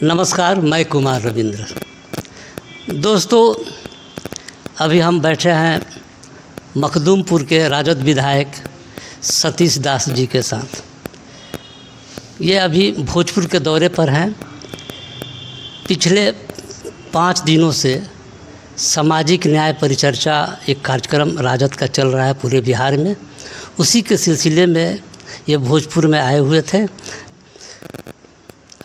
नमस्कार, मैं कुमार रविंद्र। दोस्तों, अभी हम बैठे हैं मखदूमपुर के राजद विधायक सतीश दास जी के साथ। ये अभी भोजपुर के दौरे पर हैं। पिछले 5 दिनों से सामाजिक न्याय परिचर्चा एक कार्यक्रम राजद का चल रहा है पूरे बिहार में। उसी के सिलसिले में ये भोजपुर में आए हुए थे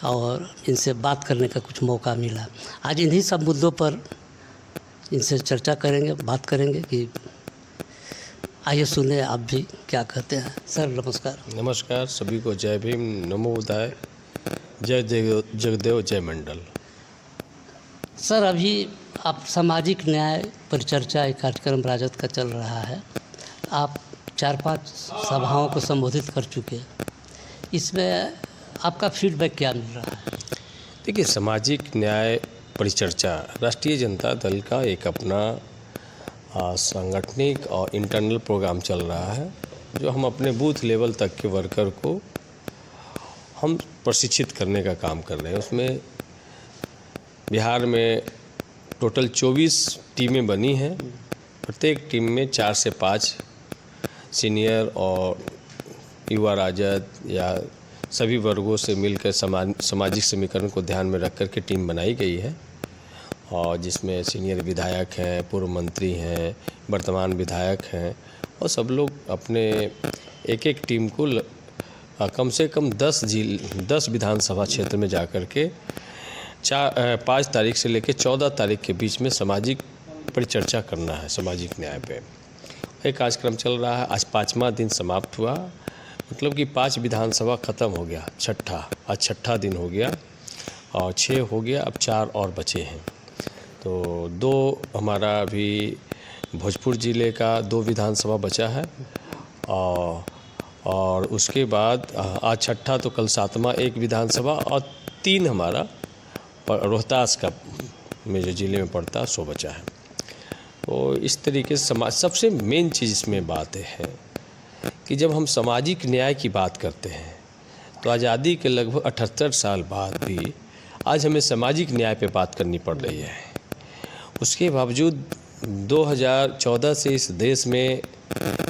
और इनसे बात करने का कुछ मौका मिला। आज इन्हीं सब मुद्दों पर इनसे चर्चा करेंगे, बात करेंगे कि आइए सुने आप भी क्या कहते हैं। सर नमस्कार। नमस्कार, सभी को जय भीम, नमो बुद्धाय, जय जगदेव, जय मंडल। सर, अभी आप सामाजिक न्याय परिचर्चा एक कार्यक्रम राजद का चल रहा है। आप 4-5 सभाओं को संबोधित कर चुके हैं। इसमें आपका फीडबैक क्या मिल रहा है? देखिए, सामाजिक न्याय परिचर्चा राष्ट्रीय जनता दल का एक अपना सांगठनिक और इंटरनल प्रोग्राम चल रहा है, जो हम अपने बूथ लेवल तक के वर्कर को हम प्रशिक्षित करने का काम कर रहे हैं। उसमें बिहार में टोटल 24 टीमें बनी हैं। प्रत्येक टीम में 4 से 5 सीनियर और युवा राजद या सभी वर्गों से मिलकर सामाजिक समीकरण को ध्यान में रख कर के टीम बनाई गई है, और जिसमें सीनियर विधायक हैं, पूर्व मंत्री हैं, वर्तमान विधायक हैं, और सब लोग अपने एक टीम को कम से कम 10 विधानसभा क्षेत्र में जाकर के 5 तारीख से लेकर 14 तारीख के बीच में सामाजिक परिचर्चा करना है। सामाजिक न्याय पे एक कार्यक्रम चल रहा है। आज 5वां दिन समाप्त हुआ, मतलब कि 5 विधानसभा ख़त्म हो गया। आज छठा दिन हो गया और 6 हो गया, अब 4 और बचे हैं। तो 2 हमारा अभी भोजपुर ज़िले का 2 विधानसभा बचा है, और उसके बाद आज छठा, तो कल 7वां एक विधानसभा, और 3 हमारा रोहतास का में जो ज़िले में पड़ता है सो बचा है। तो इस तरीके से सबसे मेन चीज़ इसमें बात है कि जब हम सामाजिक न्याय की बात करते हैं तो आज़ादी के लगभग 78 साल बाद भी आज हमें सामाजिक न्याय पे बात करनी पड़ रही है। उसके बावजूद 2014 से इस देश में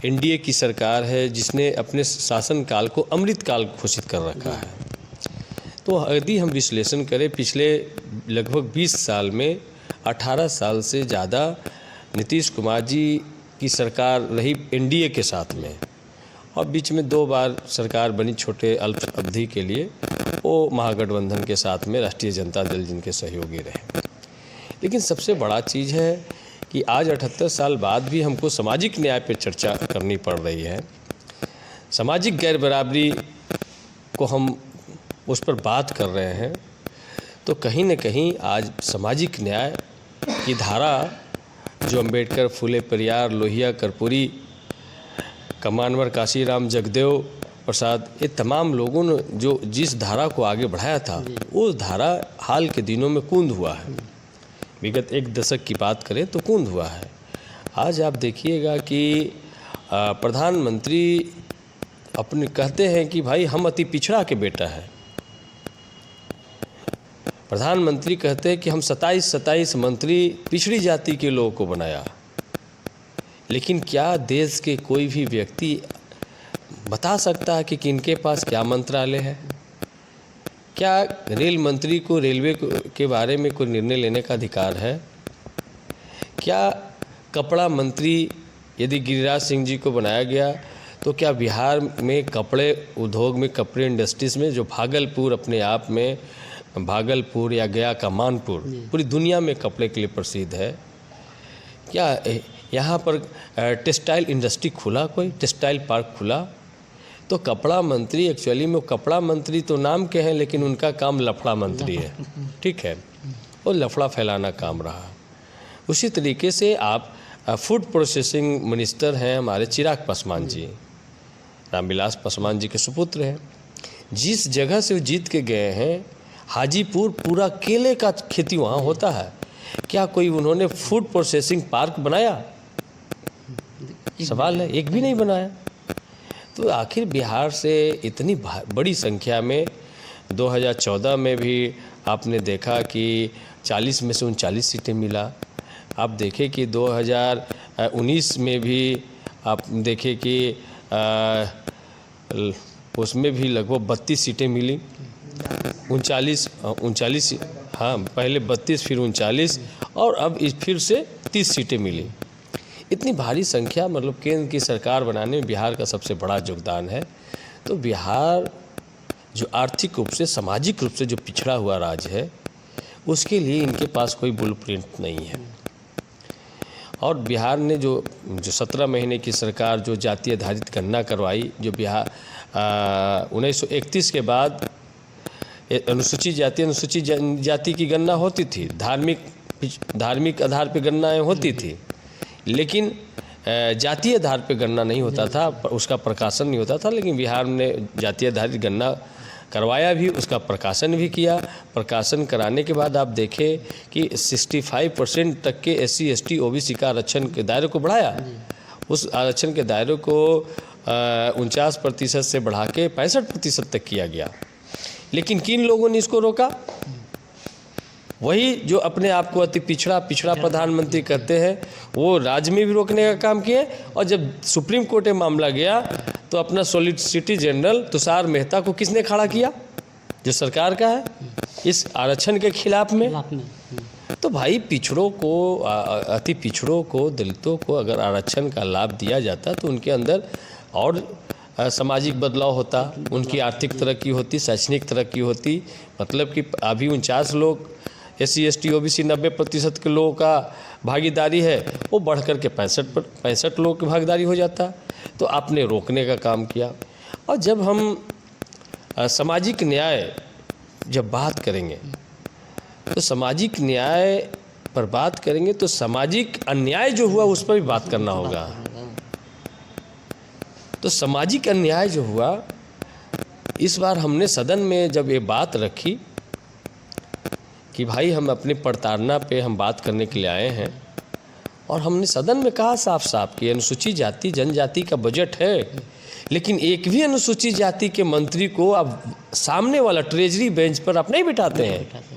एनडीए की सरकार है, जिसने अपने शासनकाल को अमृतकाल घोषित कर रखा है। तो यदि हम विश्लेषण करें, पिछले लगभग 20 साल में 18 साल से ज़्यादा नीतीश कुमार जी की सरकार रही एनडीए के साथ में, और बीच में 2 बार सरकार बनी छोटे अल्प अवधि के लिए, वो महागठबंधन के साथ में राष्ट्रीय जनता दल जिनके सहयोगी रहे। लेकिन सबसे बड़ा चीज़ है कि आज 78 साल बाद भी हमको सामाजिक न्याय पर चर्चा करनी पड़ रही है। सामाजिक गैर बराबरी को हम उस पर बात कर रहे हैं, तो कहीं न कहीं आज सामाजिक न्याय की धारा जो अंबेडकर, फूले पेरियार, लोहिया, कर्पूरी, कमानवर, काशीराम, जगदेव प्रसाद, ये तमाम लोगों ने जो जिस धारा को आगे बढ़ाया था, वो धारा हाल के दिनों में कूंद हुआ है। विगत 1 दशक की बात करें तो कूंद हुआ है। आज आप देखिएगा कि प्रधानमंत्री अपने कहते हैं कि भाई हम अति पिछड़ा के बेटा है। प्रधानमंत्री कहते हैं कि हम 27 मंत्री पिछड़ी जाति के लोगों को बनाया। लेकिन क्या देश के कोई भी व्यक्ति बता सकता है कि किनके पास क्या मंत्रालय है? क्या रेल मंत्री को रेलवे के बारे में कोई निर्णय लेने का अधिकार है? क्या कपड़ा मंत्री यदि गिरिराज सिंह जी को बनाया गया, तो क्या बिहार में कपड़े उद्योग में, कपड़े इंडस्ट्रीज़ में, जो भागलपुर अपने आप में, भागलपुर या गया का मानपुर पूरी दुनिया में कपड़े के लिए प्रसिद्ध है, क्या यहाँ पर टेक्सटाइल इंडस्ट्री खुला, कोई टेक्सटाइल पार्क खुला? तो कपड़ा मंत्री एक्चुअली में, कपड़ा मंत्री तो नाम के हैं, लेकिन उनका काम लफड़ा मंत्री है, ठीक है, और लफड़ा फैलाना काम रहा। उसी तरीके से आप फूड प्रोसेसिंग मिनिस्टर हैं हमारे चिराग पासवान जी, रामविलास पासवान जी के सुपुत्र हैं। जिस जगह से वो जीत के गए हैं, हाजीपुर, पूरा केले का खेती वहाँ होता है। क्या कोई उन्होंने फूड प्रोसेसिंग पार्क बनाया? सवाल है, एक भी नहीं बनाया। तो आखिर बिहार से इतनी बड़ी संख्या में 2014 में भी आपने देखा कि 40 में से 39 सीटें मिला। आप देखें कि 2019 में भी आप देखें कि उसमें भी लगभग 32 सीटें मिली। 39 हाँ, पहले 32 फिर 39 और अब फिर से 30 सीटें मिली। इतनी भारी संख्या, मतलब केंद्र की सरकार बनाने में बिहार का सबसे बड़ा योगदान है। तो बिहार जो आर्थिक रूप से, सामाजिक रूप से जो पिछड़ा हुआ राज्य है, उसके लिए इनके पास कोई ब्लूप्रिंट नहीं है। और बिहार ने जो 17 महीने की सरकार जो जाति आधारित गणना करवाई, जो बिहार 1931 के बाद अनुसूचित जाति की गणना होती थी, धार्मिक आधार पर गणनाएँ होती थी, लेकिन जातीय आधार पर गणना नहीं होता था, उसका प्रकाशन नहीं होता था। लेकिन बिहार ने जातीय आधारित गणना करवाया भी, उसका प्रकाशन भी किया। प्रकाशन कराने के बाद आप देखें कि 65% तक के SC ST OBC का आरक्षण के दायरे को बढ़ाया। उस आरक्षण के दायरे को 49% से बढ़ा के 65% तक किया गया। लेकिन किन लोगों ने इसको रोका? वही जो अपने आप को अति पिछड़ा प्रधानमंत्री कहते हैं, वो राज्य में भी रोकने का काम किए। और जब सुप्रीम कोर्ट में मामला गया तो अपना सॉलिसिटर जनरल तुषार मेहता को किसने खड़ा किया? जो सरकार का है, इस आरक्षण के खिलाफ में। तो भाई पिछड़ों को, अति पिछड़ों को, दलितों को अगर आरक्षण का लाभ दिया जाता तो उनके अंदर और सामाजिक बदलाव होता, उनकी आर्थिक तरक्की होती, शैक्षणिक तरक्की होती। मतलब कि अभी 49 लोग SC ST OBC 90% के लोगों का भागीदारी है, वो बढ़ कर के 65 लोगों की भागीदारी हो जाता। तो आपने रोकने का काम किया। और जब हम सामाजिक न्याय जब बात करेंगे तो सामाजिक न्याय पर बात करेंगे तो सामाजिक अन्याय जो हुआ उस पर भी बात करना होगा। तो सामाजिक अन्याय जो हुआ, इस बार हमने सदन में जब ये बात रखी कि भाई हम अपनी प्रताड़ना पे हम बात करने के लिए आए हैं, और हमने सदन में कहा साफ कि अनुसूचित जाति जनजाति का बजट है, लेकिन एक भी अनुसूचित जाति के मंत्री को अब सामने वाला ट्रेजरी बेंच पर आप नहीं बिठाते हैं।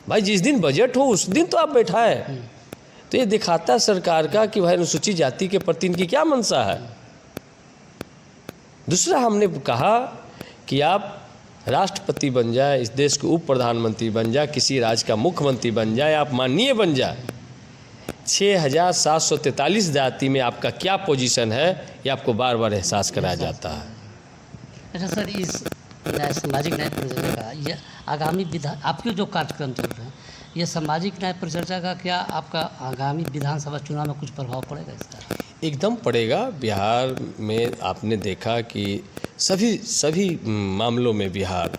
भाई जिस दिन बजट हो उस दिन तो आप बैठाए। तो ये दिखाता है सरकार का कि भाई अनुसूचित जाति के प्रति इनकी क्या मंशा है। दूसरा हमने कहा कि आप राष्ट्रपति बन जाए, इस देश के उप प्रधानमंत्री बन जाए, किसी राज्य का मुख्यमंत्री बन जाए, आप माननीय बन जाए, 6743 जाति में आपका क्या पोजीशन है, ये आपको बार बार एहसास कराया जाता है। अच्छा सर, इस सामाजिक न्याय परिचर्चा का ये आगामी आपके जो कार्यक्रम चल रहे हैं, ये सामाजिक न्याय परिचर्चा का क्या आपका आगामी विधानसभा चुनाव में कुछ प्रभाव पड़ेगा इसका? एकदम पड़ेगा। बिहार में आपने देखा कि सभी मामलों में बिहार,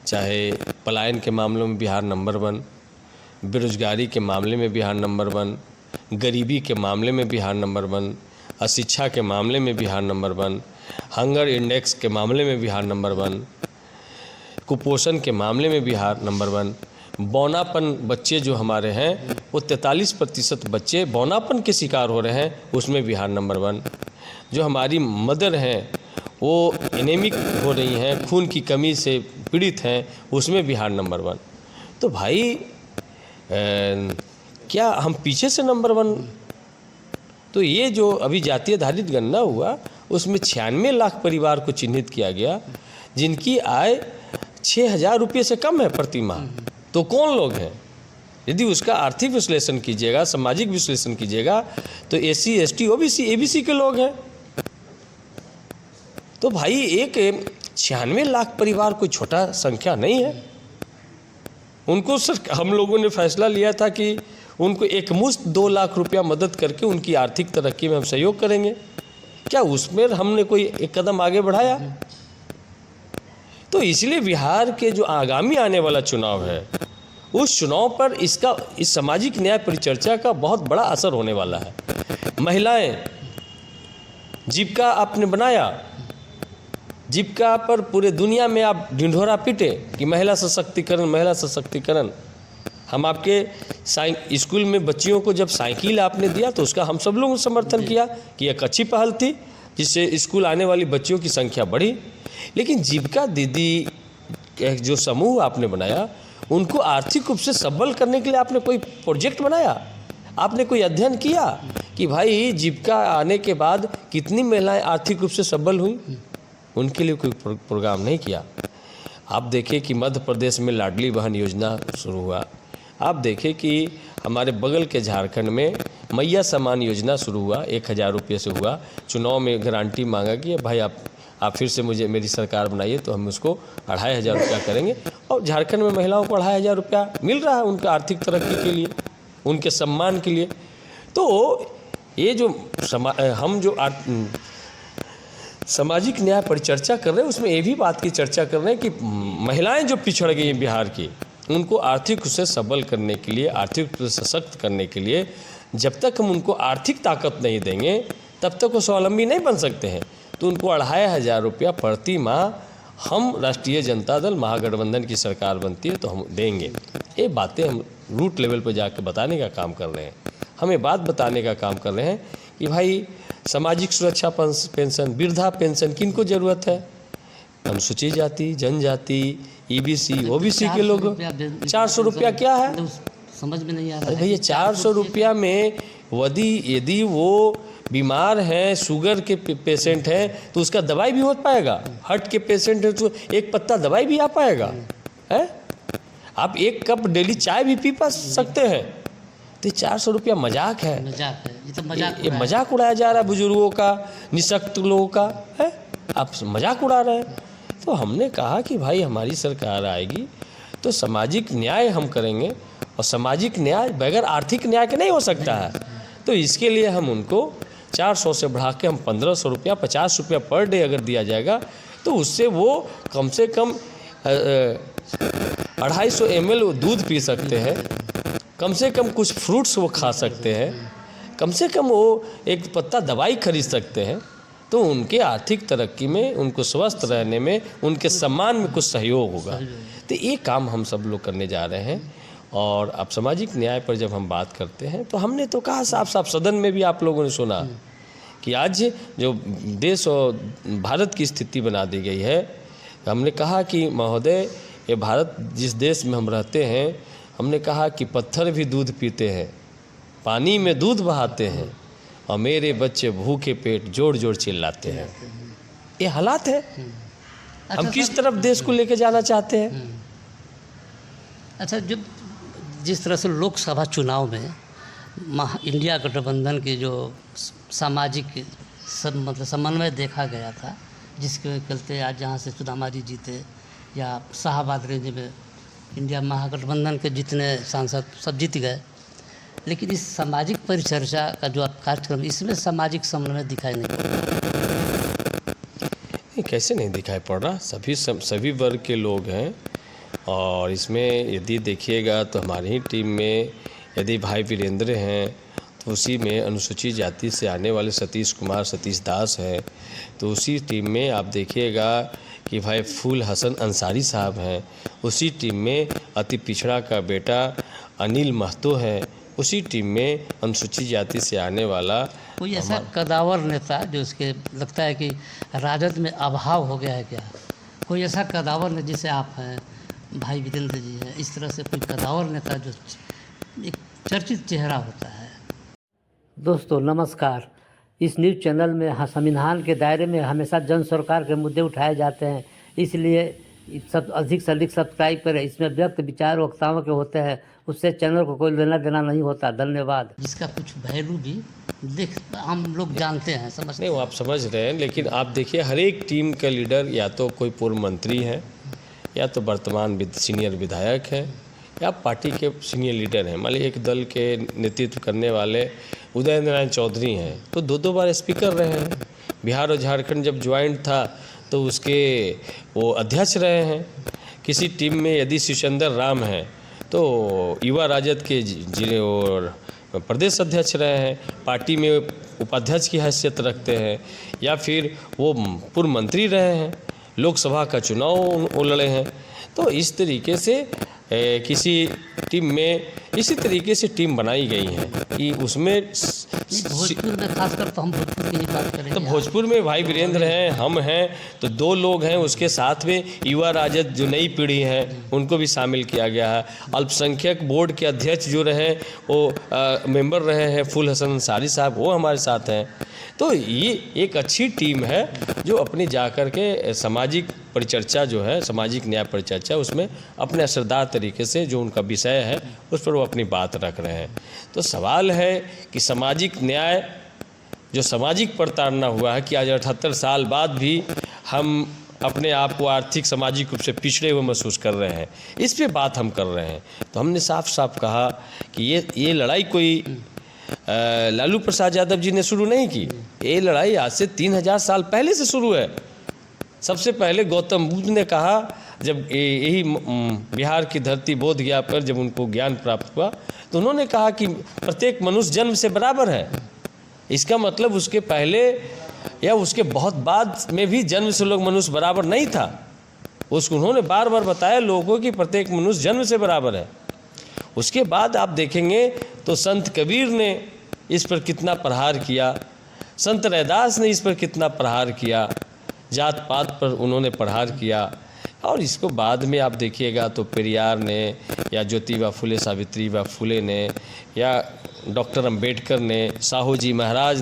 चाहे पलायन के मामलों में बिहार नंबर 1, बेरोजगारी के मामले में बिहार नंबर 1, गरीबी के मामले में बिहार नंबर 1, अशिक्षा के मामले में बिहार नंबर 1, हंगर इंडेक्स के मामले में बिहार नंबर 1, कुपोषण के मामले में बिहार नंबर 1, बौनापन बच्चे जो हमारे हैं वो 43% बच्चे बौनापन के शिकार हो रहे हैं, उसमें बिहार नंबर 1। जो हमारी मदर हैं वो एनीमिक हो रही हैं, खून की कमी से पीड़ित हैं, उसमें बिहार नंबर 1। तो भाई क्या हम पीछे से नंबर 1? तो ये जो अभी जातीय आधारित गणना हुआ उसमें 96 लाख परिवार को चिन्हित किया गया जिनकी आय 6,000 रुपये से कम है प्रति माह। तो कौन लोग हैं? यदि उसका आर्थिक विश्लेषण कीजिएगा, सामाजिक विश्लेषण कीजिएगा, तो SC ST OBC ABC के लोग हैं। तो भाई एक 96 लाख परिवार कोई छोटा संख्या नहीं है। उनको सर हम लोगों ने फैसला लिया था कि उनको एकमुश्त 2 लाख रुपया मदद करके उनकी आर्थिक तरक्की में हम सहयोग करेंगे। क्या उसमें हमने कोई एक कदम आगे बढ़ाया? तो इसलिए बिहार के जो आगामी आने वाला चुनाव है, उस चुनाव पर इस सामाजिक न्याय परिचर्चा का बहुत बड़ा असर होने वाला है। महिलाएं, जीविका आपने बनाया, जीविका पर पूरे दुनिया में आप ढिंढोरा पीटे कि महिला सशक्तिकरण, महिला सशक्तिकरण। हम आपके स्कूल में बच्चियों को जब साइकिल आपने दिया तो उसका हम सब लोगों ने समर्थन किया कि एक अच्छी पहल थी, जिससे स्कूल आने वाली बच्चियों की संख्या बढ़ी। लेकिन जीविका दीदी जो समूह आपने बनाया उनको आर्थिक रूप से सबल करने के लिए आपने कोई प्रोजेक्ट बनाया? आपने कोई अध्ययन किया कि भाई जीविका आने के बाद कितनी महिलाएं आर्थिक रूप से सबल हुई? उनके लिए कोई प्रोग्राम नहीं किया। आप देखिए कि मध्य प्रदेश में लाडली बहन योजना शुरू हुआ। आप देखें कि हमारे बगल के झारखंड में मैया सम्मान योजना शुरू हुआ, 1000 रुपये से हुआ। चुनाव में गारंटी मांगा कि भाई आप फिर से मुझे मेरी सरकार बनाइए तो हम उसको 2500 रुपया करेंगे। और झारखंड में महिलाओं को 2500 रुपया मिल रहा है उनका आर्थिक तरक्की के लिए, उनके सम्मान के लिए। तो ये जो हम जो सामाजिक न्याय पर चर्चा कर रहे हैं उसमें ये भी बात की चर्चा कर रहे हैं कि महिलाएं जो पिछड़ गई हैं बिहार की, उनको आर्थिक रूप से सबल करने के लिए, आर्थिक रूप से सशक्त करने के लिए जब तक हम उनको आर्थिक ताकत नहीं देंगे तब तक वो स्वावलंबी नहीं बन सकते हैं। तो उनको 2500 रुपया प्रति माह हम राष्ट्रीय जनता दल महागठबंधन की सरकार बनती है तो हम देंगे। ये बातें हम रूट लेवल पर जाकर बताने का काम कर रहे हैं। हमें बात बताने का काम कर रहे हैं कि भाई सामाजिक सुरक्षा पेंशन, वृद्धा पेंशन किनको ज़रूरत है? अनुसूचित जाति, जनजाति, ईबीसी, ओबीसी के लोग। 400 रुपया क्या है? समझ में नहीं आ रहा है भैया। 400 रुपया में यदि वो बीमार हैं, शुगर के पेशेंट हैं तो उसका दवाई भी हो पाएगा। हार्ट के पेशेंट है तो एक पत्ता दवाई भी आ पाएगा है। आप एक कप डेली चाय भी पी पा सकते हैं। तो 400 रुपया मजाक है, मजाक है। ये मजाक उड़ाया जा रहा है बुजुर्गों का, निःशक्त लोगों का है। आप मजाक उड़ा रहे हैं। तो हमने कहा कि भाई हमारी सरकार आएगी तो सामाजिक न्याय हम करेंगे, और सामाजिक न्याय बगैर आर्थिक न्याय के नहीं हो सकता है। तो इसके लिए हम उनको 400 से बढ़ा के हम 1500 रुपया, 50 रुपया पर डे अगर दिया जाएगा तो उससे वो कम से कम 250 ml दूध पी सकते हैं, कम से कम कुछ फ्रूट्स वो खा सकते हैं, कम से कम वो एक पत्ता दवाई खरीद सकते हैं। तो उनके आर्थिक तरक्की में, उनको स्वस्थ रहने में, उनके सम्मान में कुछ सहयोग होगा। तो ये काम हम सब लोग करने जा रहे हैं। और अब सामाजिक न्याय पर जब हम बात करते हैं तो हमने तो कहा साफ साफ, सदन में भी आप लोगों ने सुना कि आज जो देश और भारत की स्थिति बना दी गई है, हमने कहा कि महोदय ये भारत जिस देश में हम रहते हैं, हमने कहा कि पत्थर भी दूध पीते हैं, पानी में दूध बहाते हैं, और मेरे बच्चे भूखे पेट जोड़ जोड़ चिल्लाते हैं। ये हालात है। हम किस तरफ देश को लेके जाना चाहते हैं? अच्छा, जब जिस तरह से लोकसभा चुनाव में इंडिया गठबंधन की जो सामाजिक मतलब समन्वय देखा गया था, जिसके चलते आज जहाँ से सुदामा जी जीते या शाहबाद रेंज में इंडिया महागठबंधन के जितने सांसद सब जीत गए, लेकिन इस सामाजिक परिचर्चा का जो कार्यक्रम, इसमें सामाजिक समन्वय दिखाई नहीं पड़ रहा। कैसे नहीं दिखाई पड़ रहा? सभी वर्ग के लोग हैं। और इसमें यदि देखिएगा तो हमारी ही टीम में यदि भाई वीरेंद्र हैं तो उसी में अनुसूचित जाति से आने वाले सतीश दास हैं। तो उसी टीम में आप देखिएगा कि भाई फूल हसन अंसारी साहब हैं। उसी टीम में अति पिछड़ा का बेटा अनिल महतो है। उसी टीम में अनुसूचित जाति से आने वाला कोई ऐसा कदावर नेता जो उसके लगता है कि राजद में अभाव हो गया है क्या? कोई ऐसा कदावर नेता, जिसे आप हैं, भाई वीरेंद्र जी हैं, इस तरह से कोई कदावर नेता जो एक चर्चित चेहरा होता है? दोस्तों नमस्कार। इस न्यूज़ चैनल में संविधान के दायरे में हमेशा जन सरकार के मुद्दे उठाए जाते हैं, इसलिए सब अधिक से अधिक सब्सक्राइब करें। इसमें व्यक्त विचार वक्ताओं के होते हैं, उससे चैनल को कोई लेना देना नहीं होता। धन्यवाद। जिसका कुछ वैल्यू भी हम लोग जानते हैं, समझते नहीं, वो आप समझ रहे हैं। लेकिन आप देखिए हर एक टीम का लीडर या तो कोई पूर्व मंत्री है, या तो वर्तमान सीनियर विधायक है, या पार्टी के सीनियर लीडर हैं। मान लीजिए एक दल के नेतृत्व करने वाले उदय नारायण चौधरी हैं, तो 2 बार स्पीकर रहे हैं। बिहार और झारखंड जब ज्वाइंट था तो उसके वो अध्यक्ष रहे हैं। किसी टीम में यदि शिवचंद्र राम हैं तो युवा राजद के जिले और प्रदेश अध्यक्ष रहे हैं, पार्टी में उपाध्यक्ष की हैसियत रखते हैं, या फिर वो पूर्व मंत्री रहे हैं, लोकसभा का चुनाव वो लड़े हैं। तो इस तरीके से किसी टीम में इसी तरीके से टीम बनाई गई है कि उसमें भोजपुर में खासकर तो हम भोजपुर की ही बात करेंगे। तो भोजपुर में भाई वीरेंद्र हैं, हम हैं, तो 2 लोग हैं, उसके साथ में युवा राजद जो नई पीढ़ी है उनको भी शामिल किया गया है। अल्पसंख्यक बोर्ड के अध्यक्ष जो रहे वो मेंबर रहे हैं फूल हसन अंसारी साहब, वो हमारे साथ हैं। तो ये एक अच्छी टीम है जो अपनी जाकर के सामाजिक परिचर्चा जो है, सामाजिक न्याय परिचर्चा, उसमें अपने असरदार तरीके से जो उनका विषय है उस पर वो अपनी बात रख रहे हैं। तो सवाल है कि सामाजिक न्याय, जो सामाजिक प्रताड़ना हुआ है कि आज 78 साल बाद भी हम अपने आप को आर्थिक सामाजिक रूप से पिछड़े हुए महसूस कर रहे हैं, इस पे बात हम कर रहे हैं। तो हमने साफ साफ कहा कि ये लड़ाई कोई लालू प्रसाद यादव जी ने शुरू नहीं की, ये लड़ाई आज से 3000 साल पहले से शुरू है। सबसे पहले गौतम बुद्ध ने कहा, जब यही बिहार की धरती बोध गया पर जब उनको ज्ञान प्राप्त हुआ, तो उन्होंने कहा कि प्रत्येक मनुष्य जन्म से बराबर है। इसका मतलब उसके पहले या उसके बहुत बाद में भी जन्म से लोग मनुष्य बराबर नहीं था। उसको उन्होंने बार बार बताया लोगों को कि प्रत्येक मनुष्य जन्म से बराबर है। उसके बाद आप देखेंगे तो संत कबीर ने इस पर कितना प्रहार किया, संत रैदास ने इस पर कितना प्रहार किया, जात पात पर उन्होंने प्रहार किया। और इसको बाद में आप देखिएगा तो पेरियार ने या ज्योतिबा फुले सावित्रीबा फुले ने या डॉक्टर अंबेडकर ने, साहू जी महाराज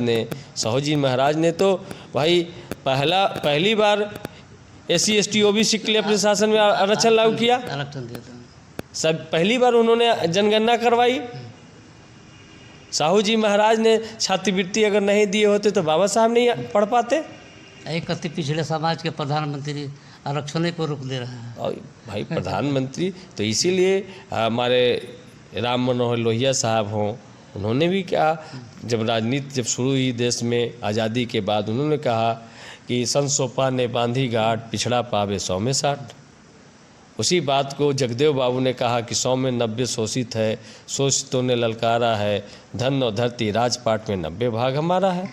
ने तो भाई पहली बार SC ST OBC के लिए अपने शासन में आरक्षण लागू किया, आरक्षण दिया था। सब पहली बार उन्होंने जनगणना करवाई। साहू जी महाराज ने छात्रवृत्ति अगर नहीं दिए होते तो बाबा साहब नहीं पढ़ पाते। एक अति पिछड़े समाज के प्रधानमंत्री आरक्षण को रोक दे रहा है। और भाई प्रधानमंत्री तो इसीलिए हमारे राम मनोहर लोहिया साहब हों, उन्होंने भी कहा, जब राजनीति जब शुरू हुई देश में आज़ादी के बाद, उन्होंने कहा कि सन सोपा ने बांधी घाट, पिछड़ा पावे 100 में 60। उसी बात को जगदेव बाबू ने कहा कि 100 में 90 शोषित है, शोषितों ने ललकारा है, धन और धरती राजपाट में 90 भाग हमारा है।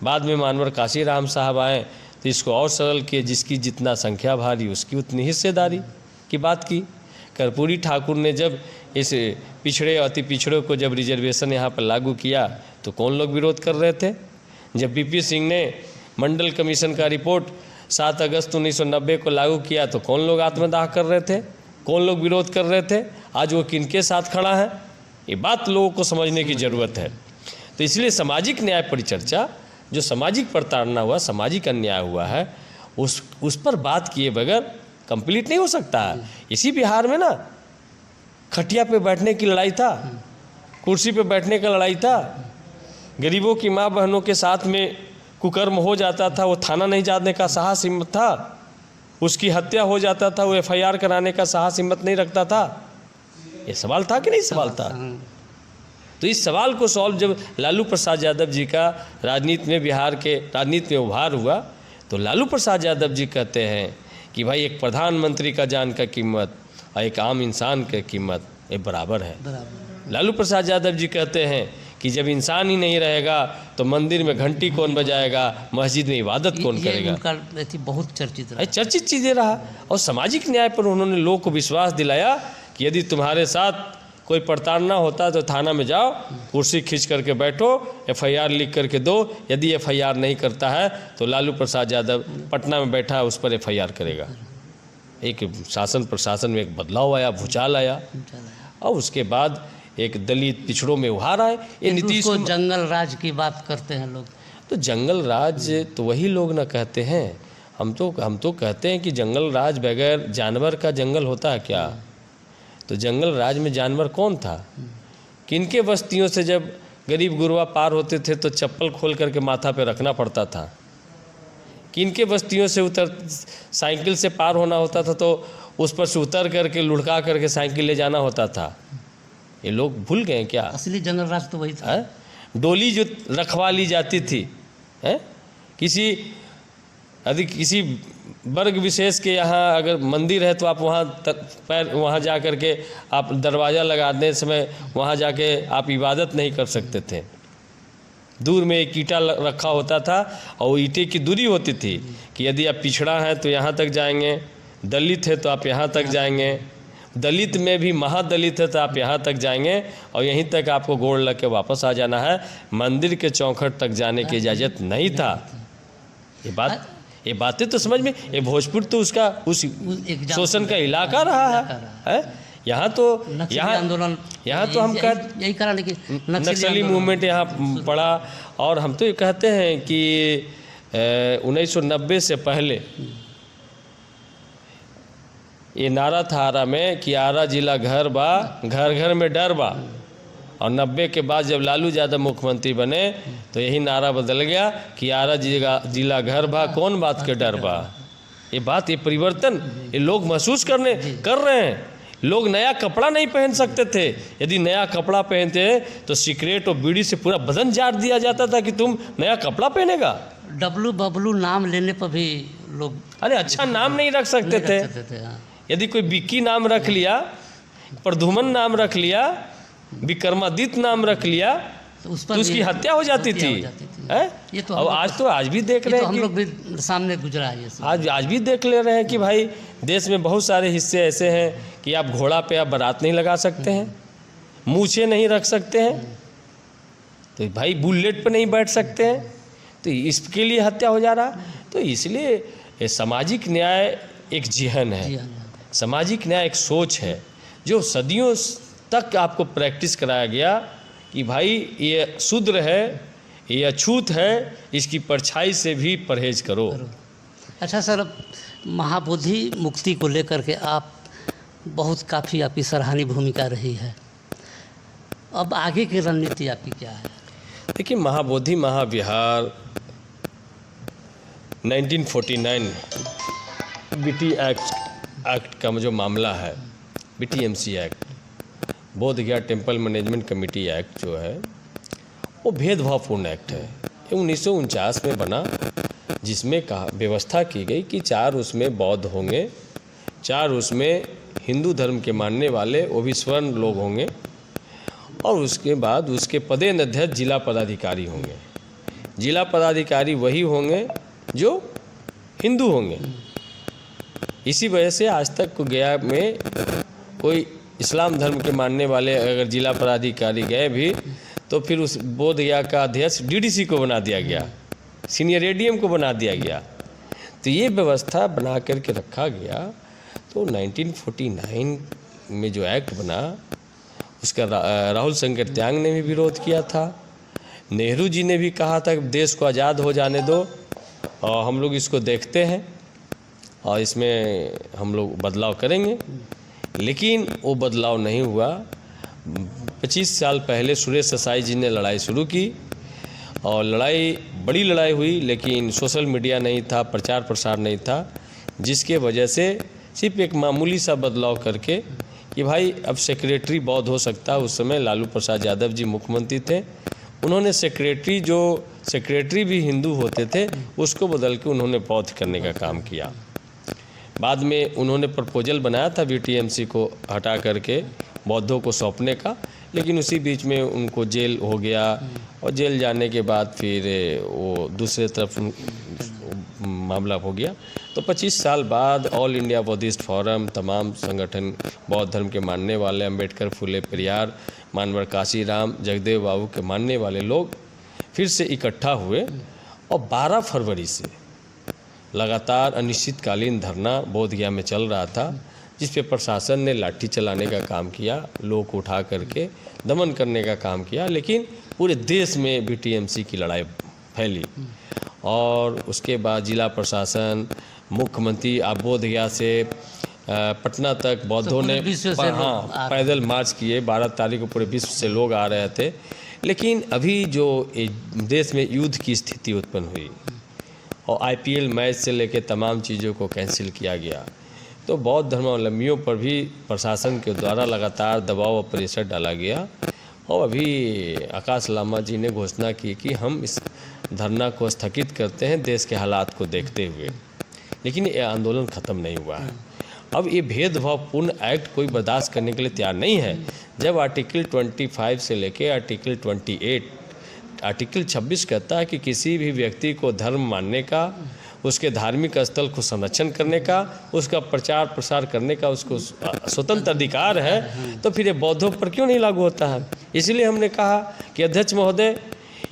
बाद में मानवर काशीराम साहब आए तो इसको और सरल किए, जिसकी जितना संख्या भारी उसकी उतनी हिस्सेदारी की बात की। कर्पूरी ठाकुर ने जब इस पिछड़े अति पिछड़ों को जब रिजर्वेशन यहाँ पर लागू किया तो कौन लोग विरोध कर रहे थे। जब BP सिंह ने मंडल कमीशन का रिपोर्ट 7 अगस्त 1990 को लागू किया तो कौन लोग आत्मदाह कर रहे थे, कौन लोग विरोध कर रहे थे। आज वो किनके साथ खड़ा है, ये बात लोगों को समझने की ज़रूरत है। तो इसलिए सामाजिक न्याय परिचर्चा, जो सामाजिक प्रताड़ना हुआ, सामाजिक अन्याय हुआ है, उस पर बात किए बगैर कंप्लीट नहीं हो सकता है। इसी बिहार में ना खटिया पे बैठने की लड़ाई था, कुर्सी पे बैठने का लड़ाई था, गरीबों की माँ बहनों के साथ में कुकर्म हो जाता था, वो थाना नहीं जाने का साहस हिम्मत था, उसकी हत्या हो जाता था, वो FIR कराने का साहस हिम्मत नहीं रखता था। ये सवाल था कि नहीं सवाल था। तो इस सवाल को सॉल्व जब लालू प्रसाद यादव जी का राजनीति में, बिहार के राजनीति में उभार हुआ, तो लालू प्रसाद यादव जी कहते हैं कि भाई एक प्रधानमंत्री का जान का कीमत और एक आम इंसान की कीमत ये बराबर है। लालू प्रसाद यादव जी कहते हैं कि जब इंसान ही नहीं रहेगा तो मंदिर में घंटी कौन बजाएगा, मस्जिद में इबादत कौन करेगा। उनका बहुत चर्चित रहा। चर्चित चीज़ें रहा। और सामाजिक न्याय पर उन्होंने लोगों को विश्वास दिलाया कि यदि तुम्हारे साथ कोई प्रताड़ना होता तो थाना में जाओ, कुर्सी खींच करके बैठो, FIR लिख करके दो। यदि FIR नहीं करता है तो लालू प्रसाद यादव पटना में बैठा है उस पर FIR करेगा। एक शासन प्रशासन में एक बदलाव आया, भूचाल आया। और उसके बाद एक दलित पिछड़ों में उभार आए। ये नीतीश को जंगल राज की बात करते हैं लोग। तो जंगल राज तो वही लोग ना कहते हैं, हम तो कहते हैं कि जंगल राज बगैर जानवर का जंगल होता है क्या। तो जंगल राज में जानवर कौन था, किनके बस्तियों से जब गरीब गुरबा पार होते थे तो चप्पल खोल करके माथा पे रखना पड़ता था, किनके बस्तियों से साइकिल से पार होना होता था तो उस पर से उतर करके लुढ़का करके साइकिल ले जाना होता था। ये लोग भूल गए क्या। असली जंगल राज तो वही था। डोली जो रखवा ली जाती थी, किसी वर्ग विशेष के यहाँ अगर मंदिर है तो आप वहाँ जा कर के आप दरवाज़ा लगाने समय वहाँ जाके आप इबादत नहीं कर सकते थे। दूर में एक ईंटा रखा होता था और वो ईंटे की दूरी होती थी कि यदि आप पिछड़ा हैं तो यहाँ तक जाएंगे, दलित है तो आप यहाँ तक जाएंगे, दलित में भी महादलित है तो आप यहाँ तक जाएंगे और यहीं तक आपको गोड़ लग के वापस आ जाना है। मंदिर के चौखट तक जाने की इजाज़त नहीं था। ये बातें तो समझ में, ये भोजपुर तो उसका उस शोषण का इलाका रहा है। यहाँ तो आंदोलन, यहाँ तो हम यही कारण है कि नक्सली मूवमेंट यहाँ पड़ा। और हम तो ये कहते हैं कि 1990 से पहले ये नारा था आरा में कि आरा जिला घर बा, घर घर में डर बा। और 90 के बाद जब लालू यादव मुख्यमंत्री बने तो यही नारा बदल गया कि आरा जिला घर बा, कौन बात के डर बा। ये परिवर्तन ये लोग महसूस कर रहे हैं। लोग नया कपड़ा नहीं पहन सकते थे। यदि नया कपड़ा पहनते तो सिगरेट और बीड़ी से पूरा बदन जार दिया जाता था कि तुम नया कपड़ा पहनेगा। डब्लू बबलू नाम लेने पर भी लोग, अरे अच्छा नाम नहीं रख सकते थे। हाँ। यदि कोई बिक्की नाम रख लिया, प्रधुमन नाम रख लिया, विक्रमादित्य नाम रख लिया तो उसकी हत्या हो जाती थी। ये तो अब आज भी देख रहे हैं, हम लोग भी सामने गुजरा है। आज भी देख ले रहे हैं कि भाई देश में बहुत सारे हिस्से ऐसे हैं कि आप घोड़ा पे आप बारात नहीं लगा सकते हैं, मूछें नहीं रख सकते हैं, तो भाई बुलेट पे नहीं बैठ सकते हैं, तो इसके लिए हत्या हो जा रहा। तो इसलिए ये सामाजिक न्याय एक जिहन है, सामाजिक न्याय एक सोच है जो सदियों तक आपको प्रैक्टिस कराया गया कि भाई ये शूद्र है, ये अछूत है, इसकी परछाई से भी परहेज करो। अच्छा सर, अब महाबोधि मुक्ति को लेकर के आप काफ़ी आपकी सराहनीय भूमिका रही है। अब आगे की रणनीति आपकी क्या है? देखिए, महाबोधि महाविहार 1949 बीटी एक्ट का जो मामला है, BTMC एक्ट, बोध गया टेम्पल मैनेजमेंट कमेटी एक्ट जो है वो भेदभावपूर्ण एक्ट है। ये 1949 में बना, जिसमें व्यवस्था की गई कि 4 उसमें बौद्ध होंगे, 4 उसमें हिंदू धर्म के मानने वाले वो भी स्वर्ण लोग होंगे, और उसके बाद उसके पदेन जिला पदाधिकारी होंगे। जिला पदाधिकारी वही होंगे जो हिंदू होंगे। इसी वजह से आज तक गया में कोई इस्लाम धर्म के मानने वाले अगर जिला पदाधिकारी गए भी तो फिर उस बोध गया का अध्यक्ष DDC को बना दिया गया, सीनियर ADM को बना दिया गया। तो ये व्यवस्था बना करके रखा गया। तो 1949 में जो एक्ट बना उसका राहुल शंकर त्याग ने भी विरोध किया था, नेहरू जी ने भी कहा था कि देश को आज़ाद हो जाने दो और हम लोग इसको देखते हैं और इसमें हम लोग बदलाव करेंगे। लेकिन वो बदलाव नहीं हुआ। 25 साल पहले सुरेश देसाई जी ने लड़ाई शुरू की और बड़ी लड़ाई हुई, लेकिन सोशल मीडिया नहीं था, प्रचार प्रसार नहीं था, जिसके वजह से सिर्फ एक मामूली सा बदलाव करके कि भाई अब सेक्रेटरी बौद्ध हो सकता है। उस समय लालू प्रसाद यादव जी मुख्यमंत्री थे, उन्होंने सेक्रेटरी भी हिंदू होते थे उसको बदल के उन्होंने बौद्ध करने का काम किया। बाद में उन्होंने प्रपोजल बनाया था BTMC को हटा करके बौद्धों को सौंपने का, लेकिन उसी बीच में उनको जेल हो गया और जेल जाने के बाद फिर वो दूसरे तरफ मामला हो गया। तो 25 साल बाद ऑल इंडिया बौद्धिस्ट फोरम, तमाम संगठन, बौद्ध धर्म के मानने वाले, अंबेडकर, फुले पेरियार, मानवर काशीराम, जगदेव बाबू के मानने वाले लोग फिर से इकट्ठा हुए और 12 फरवरी से लगातार अनिश्चितकालीन धरना बोध गया में चल रहा था, जिस पे प्रशासन ने लाठी चलाने का काम किया, लोग को उठा करके दमन करने का काम किया। लेकिन पूरे देश में BTMC की लड़ाई फैली और उसके बाद जिला प्रशासन, मुख्यमंत्री आप बोध गया से पटना तक बौद्धों ने पैदल मार्च किए। 12 तारीख को पूरे विश्व से लोग आ रहे थे। लेकिन अभी जो देश में युद्ध की स्थिति उत्पन्न हुई और IPL मैच से लेकर तमाम चीज़ों को कैंसिल किया गया, तो बौद्ध धर्मावलंबियों पर भी प्रशासन के द्वारा लगातार दबाव और प्रेशर डाला गया। और अभी आकाश लामा जी ने घोषणा की कि हम इस धरना को स्थगित करते हैं देश के हालात को देखते हुए। लेकिन ये आंदोलन ख़त्म नहीं हुआ है। अब ये भेदभावपूर्ण एक्ट कोई बर्दाश्त करने के लिए तैयार नहीं है। जब आर्टिकल 25 से लेकर आर्टिकल 28, आर्टिकल 26 कहता है कि किसी भी व्यक्ति को धर्म मानने का उसके धार्मिक स्थल को संरक्षण करने का, उसका प्रचार प्रसार करने का उसको स्वतंत्र अधिकार है, तो फिर ये बौद्धों पर क्यों नहीं लागू होता है? इसलिए हमने कहा कि अध्यक्ष महोदय,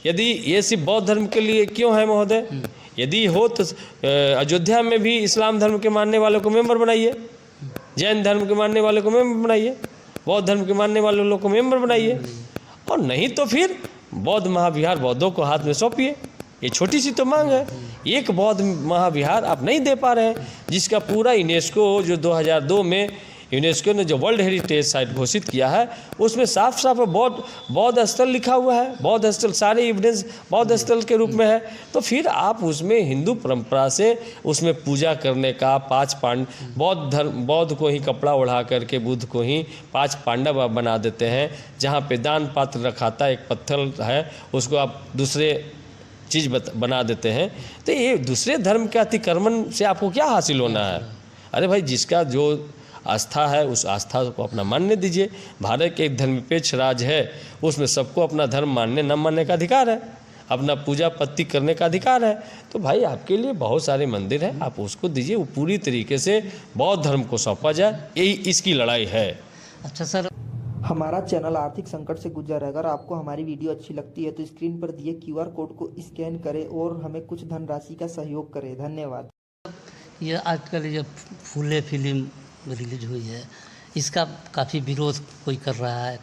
यदि ये सिर्फ बौद्ध धर्म के लिए क्यों है महोदय? यदि हो तो अयोध्या में भी इस्लाम धर्म के मानने वालों को मेंबर बनाइए, जैन धर्म के मानने वालों को मेंबर बनाइए, बौद्ध धर्म के मानने वाले लोगों को मेंबर बनाइए, और नहीं तो फिर बौद्ध महाविहार बौद्धों को हाथ में सौंपिए। ये छोटी सी तो मांग है। एक बौद्ध महाविहार आप नहीं दे पा रहे हैं, जिसका पूरा यूनेस्को जो 2002 में यूनेस्को ने जो वर्ल्ड हेरिटेज साइट घोषित किया है, उसमें साफ साफ बौद्ध स्थल लिखा हुआ है, बौद्ध स्थल सारे एविडेंस बौद्ध स्थल के रूप में है। तो फिर आप उसमें हिंदू परंपरा से उसमें पूजा करने का बौद्ध को ही कपड़ा ओढ़ा करके बुद्ध को ही 5 पांडव बना देते हैं, जहाँ पे दान पात्र रखाता एक पत्थर है उसको आप दूसरे चीज़ बना देते हैं। तो ये दूसरे धर्म के अतिक्रमण से आपको क्या हासिल होना है? अरे भाई, जिसका जो आस्था है उस आस्था को अपना मानने दीजिए। भारत के एक धर्मनिरपेक्ष राज्य है, उसमें सबको अपना धर्म मानने न मानने का अधिकार है, अपना पूजा पत्ती करने का अधिकार है। तो भाई आपके लिए बहुत सारे मंदिर हैं, आप उसको दीजिए, वो पूरी तरीके से बौद्ध धर्म को सौंपा जाए, यही इसकी लड़ाई है। अच्छा सर, हमारा चैनल आर्थिक संकट से गुजर रहा है। अगर आपको हमारी वीडियो अच्छी लगती है तो स्क्रीन पर दिए QR कोड को स्कैन करें और हमें कुछ धनराशि का सहयोग करें। धन्यवाद। ये आजकल ये फूले फिल्म रिलीज हुई है, इसका काफ़ी विरोध कोई कर रहा है।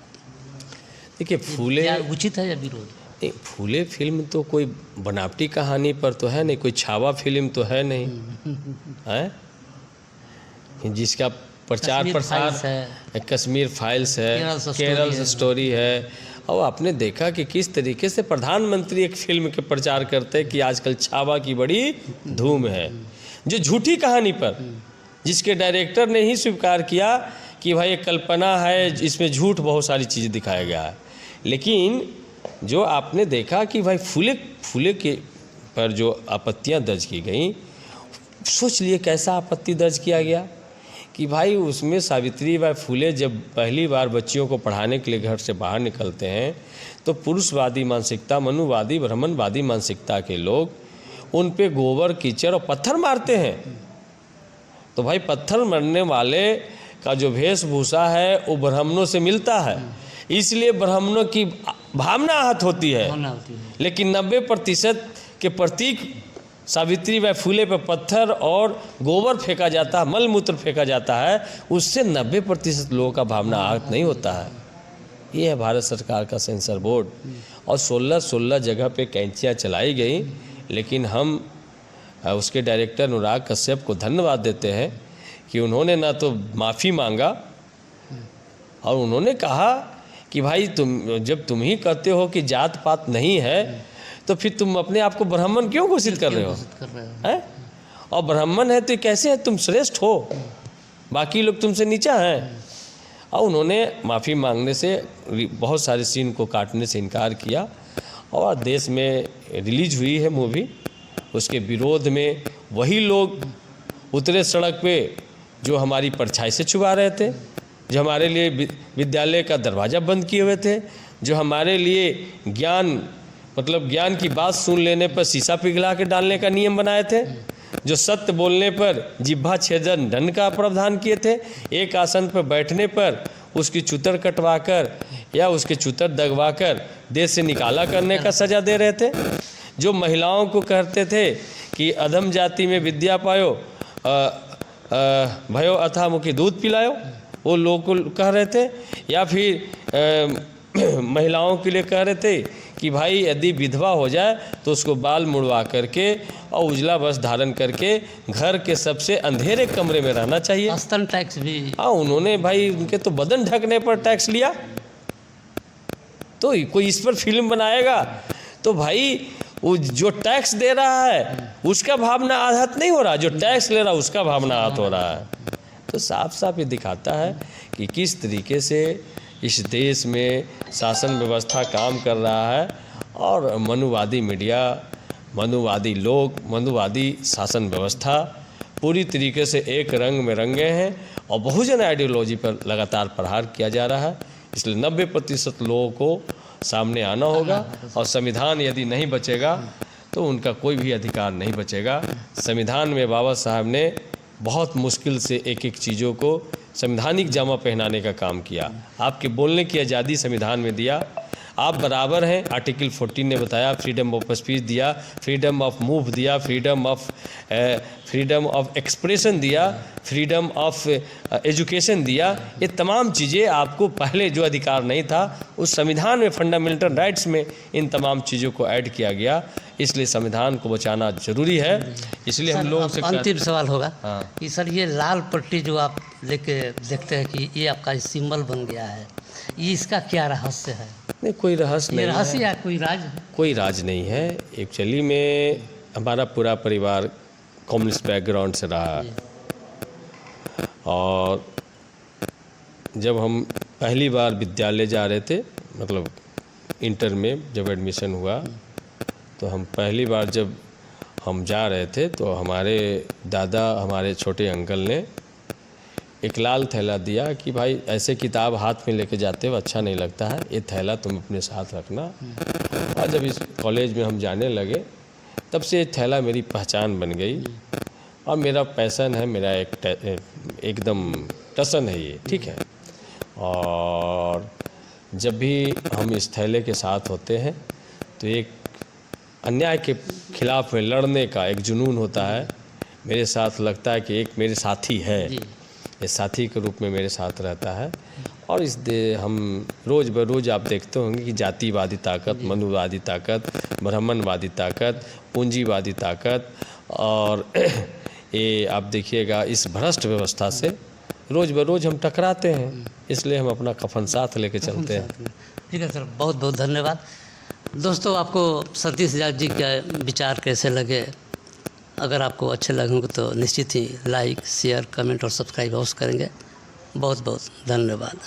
देखिए, फूले क्या उचित है या विरोध? नहीं, फूले फिल्म तो कोई बनावटी कहानी पर तो है नहीं, कोई छावा फिल्म तो है नहीं है, जिसका प्रचार प्रसार कश्मीर फाइल्स है, केरल स्टोरी है। और आपने देखा कि किस तरीके से प्रधानमंत्री एक फिल्म के प्रचार करते हैं कि आजकल छावा की बड़ी धूम है, जो झूठी कहानी पर, जिसके डायरेक्टर ने ही स्वीकार किया कि भाई ये कल्पना है, इसमें झूठ बहुत सारी चीज़ें दिखाया गया है। लेकिन जो आपने देखा कि भाई फूले के पर जो आपत्तियां दर्ज की गई, सोच लिए कैसा आपत्ति दर्ज किया गया कि भाई उसमें सावित्रीबाई फूले जब पहली बार बच्चियों को पढ़ाने के लिए घर से बाहर निकलते हैं, तो पुरुषवादी मानसिकता, मनुवादी, ब्राह्मणवादी मानसिकता के लोग उन पे गोबर, कीचड़ और पत्थर मारते हैं। तो भाई पत्थर मारने वाले का जो वेशभूषा है वो ब्राह्मणों से मिलता है, इसलिए ब्राह्मणों की भावना आहत होती है। लेकिन 90% के प्रतीक सावित्रीबाई फूले पर पत्थर और गोबर फेंका जाता है, मल मूत्र फेंका जाता है, उससे 90% लोगों का भावना आहत नहीं होता है। ये है भारत सरकार का सेंसर बोर्ड। और 16 जगह पे कैंचियाँ चलाई गई, लेकिन हम उसके डायरेक्टर अनुराग कश्यप को धन्यवाद देते हैं कि उन्होंने ना तो माफ़ी मांगा और उन्होंने कहा कि भाई जब तुम ही कहते हो कि जात पात नहीं है, तो फिर तुम अपने आप को ब्राह्मण क्यों घोषित कर रहे हो? हैं? और ब्राह्मण है तो कैसे है तुम श्रेष्ठ हो, बाकी लोग तुमसे नीचा हैं। और उन्होंने माफ़ी मांगने से, बहुत सारे सीन को काटने से इनकार किया। और देश में रिलीज हुई है मूवी, उसके विरोध में वही लोग उतरे सड़क पे जो हमारी परछाई से छुपा रहे थे, जो हमारे लिए विद्यालय का दरवाज़ा बंद किए हुए थे, जो हमारे लिए ज्ञान की बात सुन लेने पर शीशा पिघला के डालने का नियम बनाए थे, जो सत्य बोलने पर जिह्वा छेदन दंड का प्रावधान किए थे, एक आसन पर बैठने पर उसकी चुतर कटवाकर या उसके चुतर दगवाकर देश से निकाला करने का सज़ा दे रहे थे, जो महिलाओं को कहते थे कि अधम जाति में विद्या पायो, भयो अथामुखी दूध पिलायो, वो लोग को कह रहे थे। या फिर महिलाओं के लिए कह रहे थे कि भाई यदि विधवा हो जाए तो उसको बाल मुड़वा करके और उजला वस्त्र धारण करके घर के सबसे अंधेरे कमरे में रहना चाहिए। स्तन टैक्स भी, हाँ, उन्होंने भाई उनके तो बदन ढकने पर टैक्स लिया। तो कोई इस पर फिल्म बनाएगा तो भाई वो जो टैक्स दे रहा है उसका भावना आहत नहीं हो रहा, जो टैक्स ले रहा है उसका भावना आहत हो रहा है। तो साफ साफ ये दिखाता है कि किस तरीके से इस देश में शासन व्यवस्था काम कर रहा है और मनुवादी मीडिया, मनुवादी लोग, मनुवादी शासन व्यवस्था पूरी तरीके से एक रंग में रंगे हैं और बहुजन आइडियोलॉजी पर लगातार प्रहार किया जा रहा है। इसलिए 90% लोगों को सामने आना होगा और संविधान यदि नहीं बचेगा तो उनका कोई भी अधिकार नहीं बचेगा। संविधान में बाबा साहब ने बहुत मुश्किल से एक एक चीज़ों को संवैधानिक जामा पहनाने का काम किया। आपके बोलने की आज़ादी संविधान में दिया, आप बराबर हैं, आर्टिकल 14 ने बताया, फ्रीडम ऑफ स्पीच दिया, फ्रीडम ऑफ मूव दिया, फ्रीडम ऑफ एक्सप्रेशन दिया, फ्रीडम ऑफ एजुकेशन दिया। ये तमाम चीज़ें आपको पहले जो अधिकार नहीं था उस संविधान में फंडामेंटल राइट्स में इन तमाम चीज़ों को ऐड किया गया। इसलिए संविधान को बचाना जरूरी है। इसलिए हम लोगों से अंतिम सवाल होगा हाँ। कि सर ये लाल पट्टी जो आप लेके देखते हैं कि ये आपका सिंबल बन गया है, ये इसका क्या रहस्य है? नहीं, कोई रहस्य ये नहीं रहस्य है। या कोई राज है? कोई राज नहीं है। एक्चुअली में हमारा पूरा परिवार कम्युनिस्ट बैकग्राउंड से रहा, और जब हम पहली बार विद्यालय जा रहे थे, मतलब इंटर में जब एडमिशन हुआ, तो हम पहली बार जब हम जा रहे थे तो हमारे दादा, हमारे छोटे अंकल ने एक लाल थैला दिया कि भाई ऐसे किताब हाथ में लेके जाते हो अच्छा नहीं लगता है, ये थैला तुम अपने साथ रखना। और जब इस कॉलेज में हम जाने लगे तब से ये थैला मेरी पहचान बन गई, और मेरा पैशन है, मेरा एकदम टसन है ये, ठीक है। और जब भी हम इस थैले के साथ होते हैं तो एक अन्याय के खिलाफ में लड़ने का एक जुनून होता है। मेरे साथ लगता है कि एक मेरे साथी है, ये साथी के रूप में मेरे साथ रहता है। और हम रोज़ बरोज़ आप देखते होंगे कि जातिवादी ताकत, मनुवादी ताकत, ब्राह्मणवादी ताकत, पूंजीवादी ताकत, और ये आप देखिएगा इस भ्रष्ट व्यवस्था से रोज़ बरोज़ हम टकराते हैं। इसलिए हम अपना कफन साथ लेके चलते हैं। ठीक है सर, बहुत बहुत धन्यवाद। दोस्तों, आपको सतीश दास जी के विचार कैसे लगे? अगर आपको अच्छे लगेंगे तो निश्चित ही लाइक, शेयर, कमेंट और सब्सक्राइब अवश्य करेंगे। बहुत बहुत धन्यवाद।